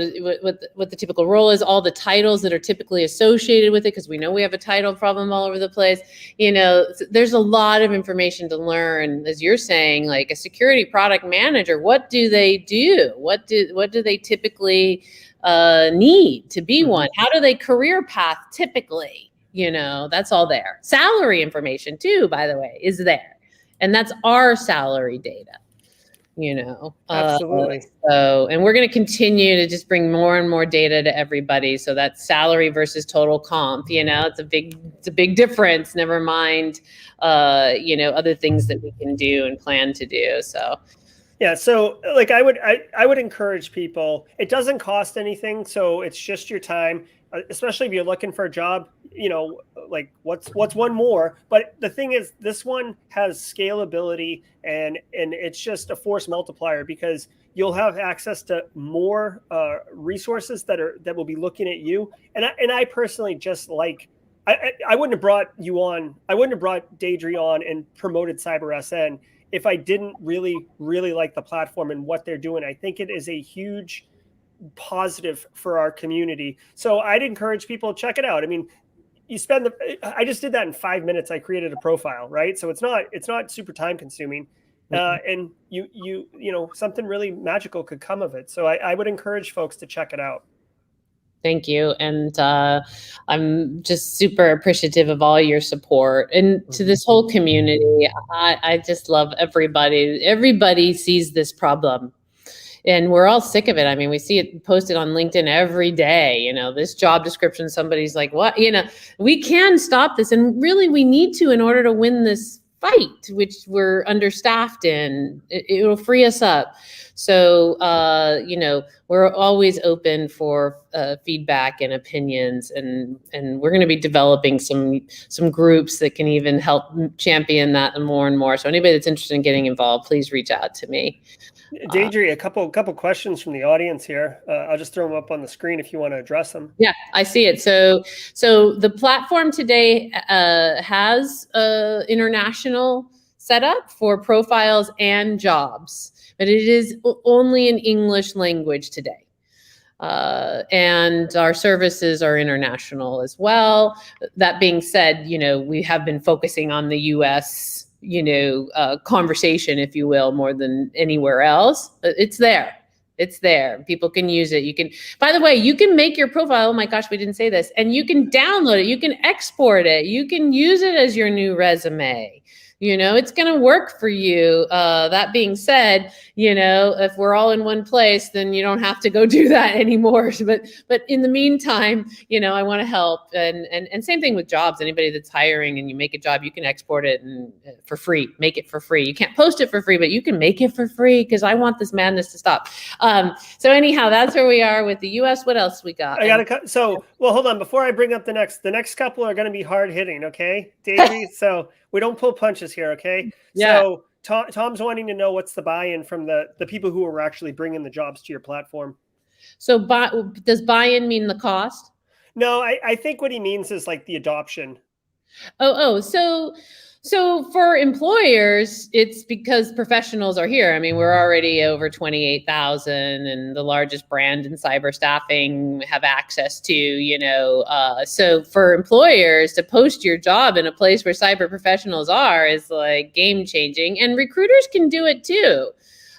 the typical role is, all the titles that are typically associated with it, because we know we have a title problem all over the place. There's a lot of information to learn. As you're saying, like a security product manager, what do they do? What do they typically need to be one? How do they career path typically? That's all there. Salary information too, by the way, is there. And that's our salary data. Absolutely. And we're going to continue to just bring more and more data to everybody. So that's salary versus total comp, it's a big difference. Never mind, other things that we can do and plan to do. So. Yeah. So like I would encourage people, it doesn't cost anything. So it's just your time, especially if you're looking for a job, like what's one more, but the thing is this one has scalability and it's just a force multiplier because you'll have access to more resources that will be looking at you. And I personally just like, I wouldn't have brought you on. I wouldn't have brought Deidre on and promoted CyberSN if I didn't really, really like the platform and what they're doing. I think it is a huge positive for our community. So I'd encourage people to check it out. I mean, I just did that in 5 minutes. I created a profile, right? So it's not super time consuming. And something really magical could come of it. So I would encourage folks to check it out. Thank you. And I'm just super appreciative of all your support and to this whole community. I just love everybody. Everybody sees this problem and we're all sick of it. I mean, we see it posted on LinkedIn every day, this job description, somebody's like, what, we can stop this. And really we need to, in order to win this fight, which we're understaffed in, it will free us up. So, we're always open for feedback and opinions, and we're going to be developing some groups that can even help champion that more and more. So anybody that's interested in getting involved, please reach out to me. Deidre, a couple questions from the audience here. I'll just throw them up on the screen if you want to address them. Yeah, I see it. So the platform today has international setup for profiles and jobs, but it is only in English language today. And our services are international as well. That being said, we have been focusing on the US conversation, if you will, more than anywhere else. It's there. It's there. People can use it. You can, by the way, you can make your profile. Oh my gosh, we didn't say this. And you can download it. You can export it. You can use it as your new resume. It's going to work for you. That being said, if we're all in one place, then you don't have to go do that anymore. But in the meantime, I want to help. And same thing with jobs. Anybody that's hiring and you make a job, you can export it and for free, make it for free. You can't post it for free, but you can make it for free because I want this madness to stop. So anyhow, that's where we are with the US. What else we got? Well, hold on. Before I bring up the next couple are going to be hard hitting. Okay, Davey. So we don't pull punches here. Okay. Yeah. So Tom's wanting to know what's the buy-in from the people who are actually bringing the jobs to your platform. So does buy-in mean the cost? No, I think what he means is like the adoption. So for employers, it's because professionals are here. I mean, we're already over 28,000 and the largest brand in cyber staffing have access to, so for employers to post your job in a place where cyber professionals are is like game changing, and recruiters can do it too.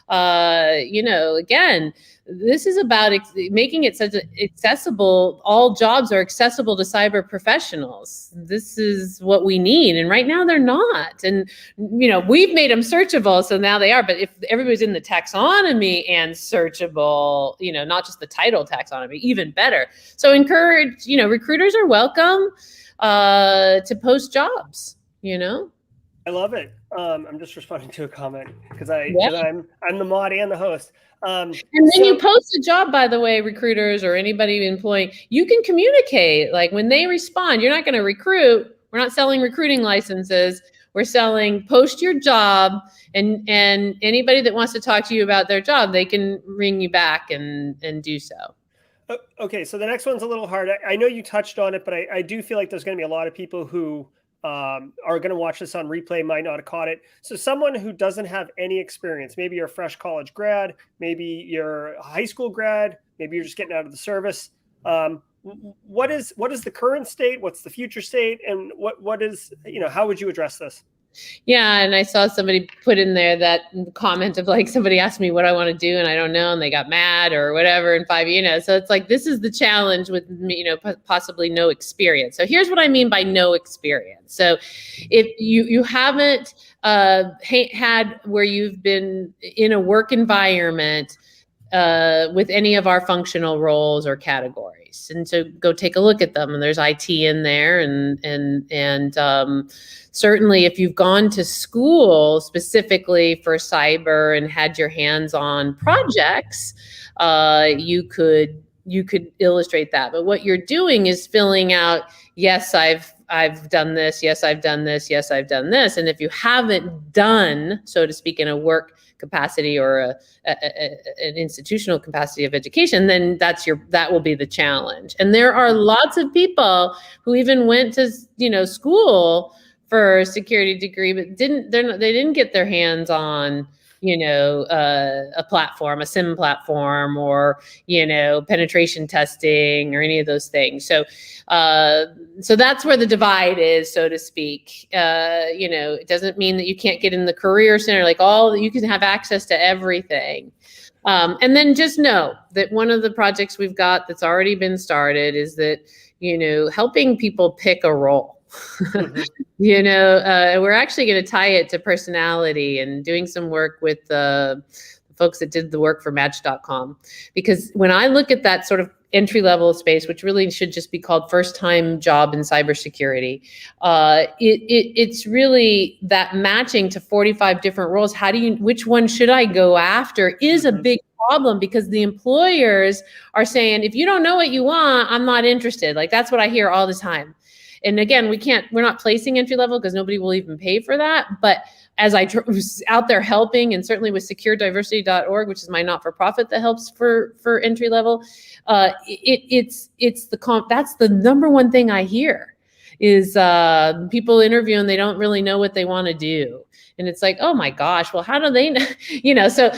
Again, this is about making it such accessible. All jobs are accessible to cyber professionals. This is what we need. And right now they're not. And, we've made them searchable. So now they are. But if everybody's in the taxonomy and searchable, not just the title taxonomy, even better. So encourage, recruiters are welcome to post jobs, I love it. I'm just responding to a comment because I'm the mod and the host. And when you post a job, by the way, recruiters or anybody employing, you can communicate. Like when they respond, you're not going to recruit. We're not selling recruiting licenses. We're selling post your job, and anybody that wants to talk to you about their job, they can ring you back and do so. Okay, so the next one's a little hard. I know you touched on it, but I do feel like there's going to be a lot of people who are going to watch this on replay, might not have caught it. So someone who doesn't have any experience, maybe you're a fresh college grad, maybe you're a high school grad, maybe you're just getting out of the service. What is the current state? What's the future state? And what is, how would you address this? Yeah, and I saw somebody put in there that comment of like, somebody asked me what I want to do and I don't know, and they got mad or whatever in 5, so it's like, this is the challenge with, possibly no experience. So here's what I mean by no experience. So if you haven't had where you've been in a work environment with any of our functional roles or categories, and so go take a look at them. And there's IT in there, and certainly if you've gone to school specifically for cyber and had your hands on projects, you could illustrate that. But what you're doing is filling out, yes, I've done this, yes, I've done this, yes, I've done this. And if you haven't done, so to speak, in a work capacity or an institutional capacity of education, then that will be the challenge. And there are lots of people who even went to school for a security degree, but they didn't get their hands on a platform, a SIM platform, or penetration testing or any of those things. So that's where the divide is, so to speak. It doesn't mean that you can't get in the career center, you can have access to everything. And then just know that one of the projects we've got that's already been started is that, helping people pick a role. Mm-hmm. We're actually going to tie it to personality and doing some work with the folks that did the work for Match.com. Because when I look at that sort of entry-level space, which really should just be called first-time job in cybersecurity, it's really that matching to 45 different roles. Which one should I go after is a big problem, because the employers are saying, if you don't know what you want, I'm not interested. That's what I hear all the time. And again, we're not placing entry level because nobody will even pay for that. But as I was out there helping, and certainly with securediversity.org, which is my not-for-profit that helps for entry level, that's the number one thing I hear is people interview and they don't really know what they want to do. And it's like, oh my gosh, well, how do they know? So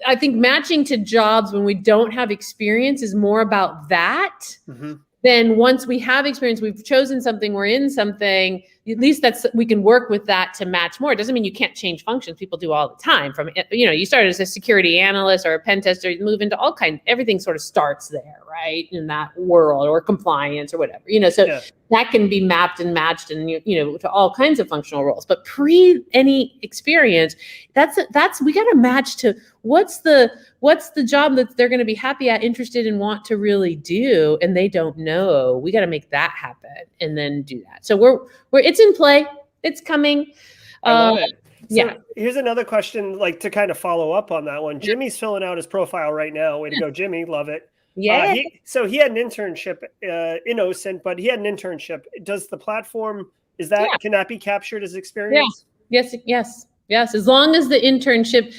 I think matching to jobs when we don't have experience is more about that. Mm-hmm. Then once we have experience, we've chosen something, we're in something, at least we can work with that to match more. It doesn't mean you can't change functions. People do all the time. From, you started as a security analyst or a pen tester, you move into everything sort of starts there, right? In that world, or compliance or whatever, that can be mapped and matched and, to all kinds of functional roles. But pre any experience, we got to match to what's the job that they're going to be happy at, interested in, want to really do, and they don't know. We got to make that happen and then do that. So it's in play. It's coming. I love it. So yeah. Here's another question, to kind of follow up on that one. Jimmy's filling out his profile right now. Way to go, Jimmy. Love it. Yeah. He had an internship in OSINT, but he had an internship. Does the platform, can that be captured as experience? Yeah. Yes. As long as the internship,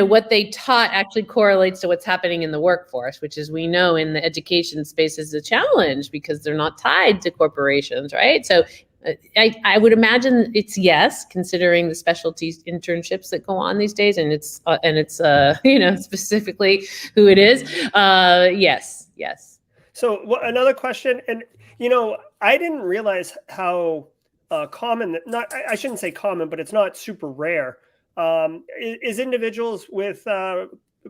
what they taught actually correlates to what's happening in the workforce, which is, we know in the education space is a challenge because they're not tied to corporations, right? So I would imagine it's yes, considering the specialty internships that go on these days, and it's specifically who it is. Yes. So another question, and I didn't realize how common, I shouldn't say common, but it's not super rare, is individuals with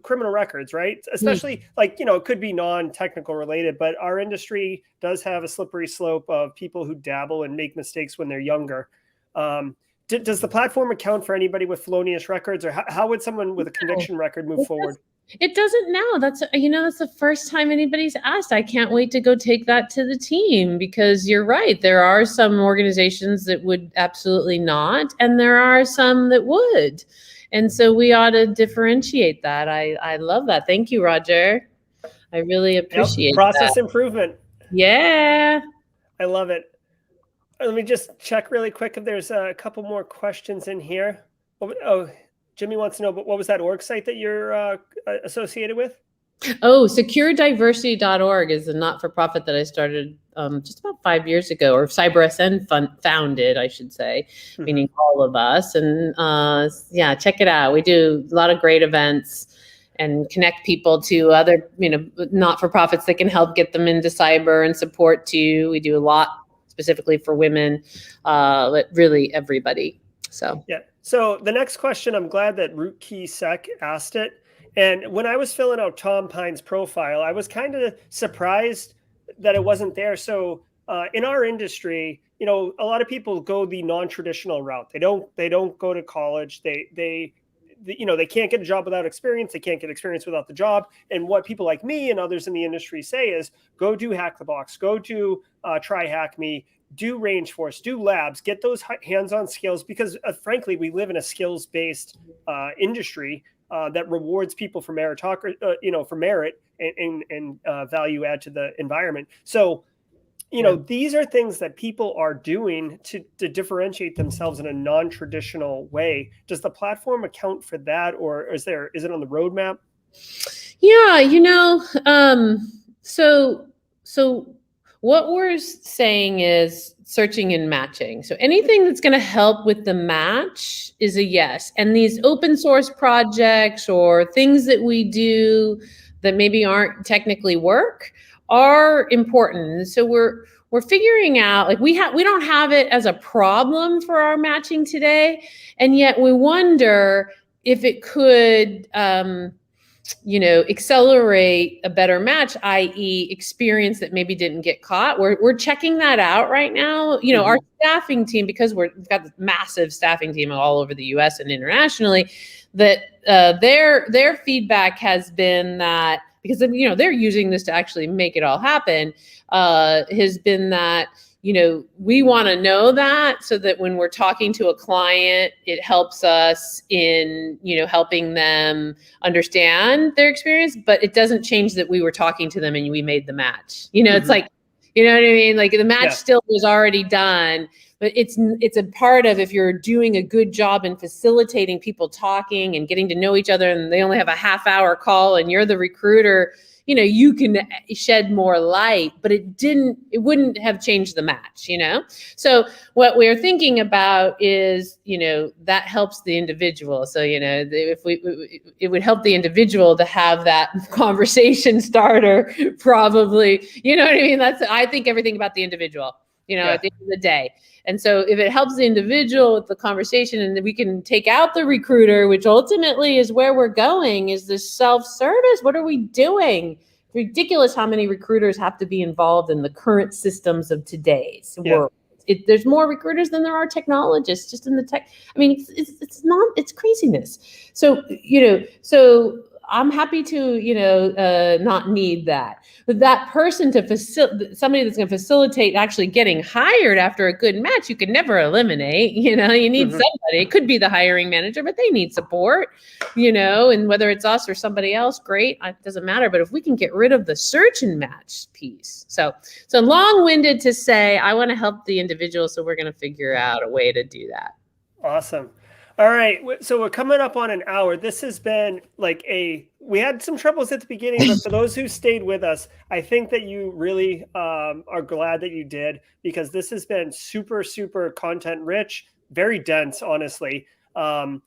criminal records, right? Especially it could be non-technical related, but our industry does have a slippery slope of people who dabble and make mistakes when they're younger. Does the platform account for anybody with felonious records, or how would someone with a conviction record move forward? It doesn't now. That's the first time anybody's asked. I can't wait to go take that to the team, because you're right. There are some organizations that would absolutely not, and there are some that would. And so we ought to differentiate that. I love that. Thank you, Roger. I really appreciate process that. Improvement. Yeah. I love it. Let me just check really quick if there's a couple more questions in here. Oh, Jimmy wants to know, but what was that org site that you're associated with? Oh, securediversity.org is a not-for-profit that I started just about 5 years ago, or CyberSN founded, I should say, meaning all of us. And check it out. We do a lot of great events and connect people to other, not-for-profits that can help get them into cyber and support too. We do a lot specifically for women, but really everybody. So yeah. So the next question, I'm glad that Rootkey Sec asked it. And when I was filling out Tom Pine's profile, I was kind of surprised that it wasn't there. So in our industry, a lot of people go the non-traditional route. They don't go to college. They can't get a job without experience. They can't get experience without the job. And what people like me and others in the industry say is, go do Hack the Box, go do Try Hack Me, do range force, do labs, get those hands-on skills, because frankly, we live in a skills-based industry that rewards people for meritocracy, for merit and value add to the environment. So, these are things that people are doing to differentiate themselves in a non-traditional way. Does the platform account for that, or is it on the roadmap? Yeah, so what we're saying is searching and matching. So anything that's going to help with the match is a yes. And these open source projects or things that we do that maybe aren't technically work are important. So we're figuring out, like, we don't have it as a problem for our matching today, and yet we wonder if it could accelerate a better match, i.e. experience that maybe didn't get caught. We're checking that out right now. Our staffing team, because we've got this massive staffing team all over the US and internationally, that their feedback has been that, because they're using this to actually make it all happen, has been that we want to know that, so that when we're talking to a client, it helps us in, helping them understand their experience, but it doesn't change that we were talking to them and we made the match. It's like, you know what I mean? Like, the match still was already done, but it's a part of, if you're doing a good job in facilitating people talking and getting to know each other, and they only have a half-hour call and you're the recruiter, you can shed more light, but it wouldn't have changed the match, So what we're thinking about is, that helps the individual. So, it would help the individual to have that conversation starter, probably, you know what I mean? I think everything about the individual, at the end of the day. And so if it helps the individual with the conversation, and we can take out the recruiter, which ultimately is where we're going, is this self-service. What are we doing? It's ridiculous how many recruiters have to be involved in the current systems of today's world. There's more recruiters than there are technologists just in the tech. I mean, it's craziness. So, so I'm happy to, not need that. But that person somebody that's going to facilitate actually getting hired after a good match, you can never eliminate. You need somebody. It could be the hiring manager, but they need support. And whether it's us or somebody else, great. It doesn't matter. But if we can get rid of the search and match piece, so long-winded to say, I want to help the individual, so we're going to figure out a way to do that. Awesome. All right, so we're coming up on an hour. This has been we had some troubles at the beginning, but for those who stayed with us, I think that you really are glad that you did, because this has been super, super content rich, very dense, honestly, and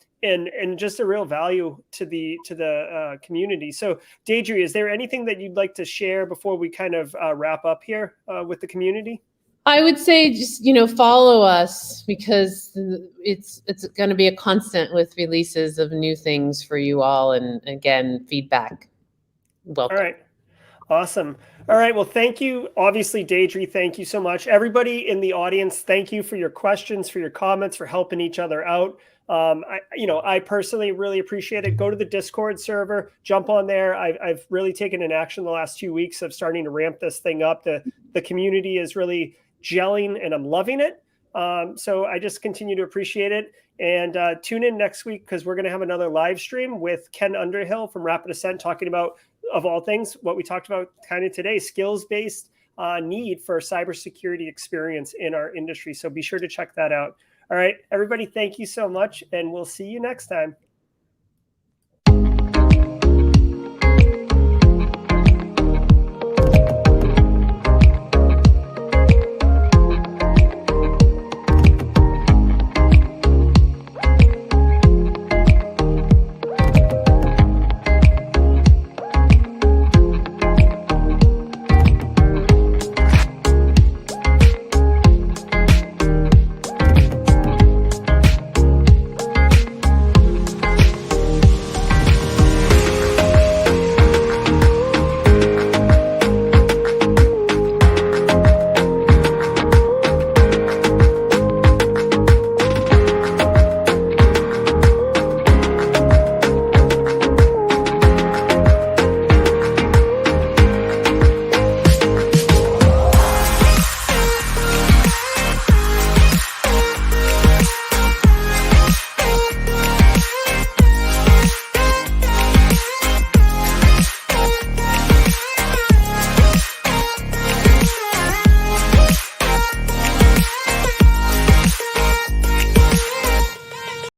just a real value to the community. So, Deidre, is there anything that you'd like to share before we kind of wrap up here with the community? I would say just, follow us, because it's going to be a constant with releases of new things for you all. And again, feedback. Welcome. All right. Awesome. All right. Well, thank you. Obviously, Deidre, thank you so much. Everybody in the audience, thank you for your questions, for your comments, for helping each other out. I personally really appreciate it. Go to the Discord server, jump on there. I've really taken an action the last 2 weeks of starting to ramp this thing up. The community is really gelling, and I'm loving it. So I just continue to appreciate it. And tune in next week, because we're going to have another live stream with Ken Underhill from Rapid Ascent, talking about, of all things, what we talked about kind of today, skills-based need for cybersecurity experience in our industry. So be sure to check that out. All right, everybody, thank you so much, and we'll see you next time.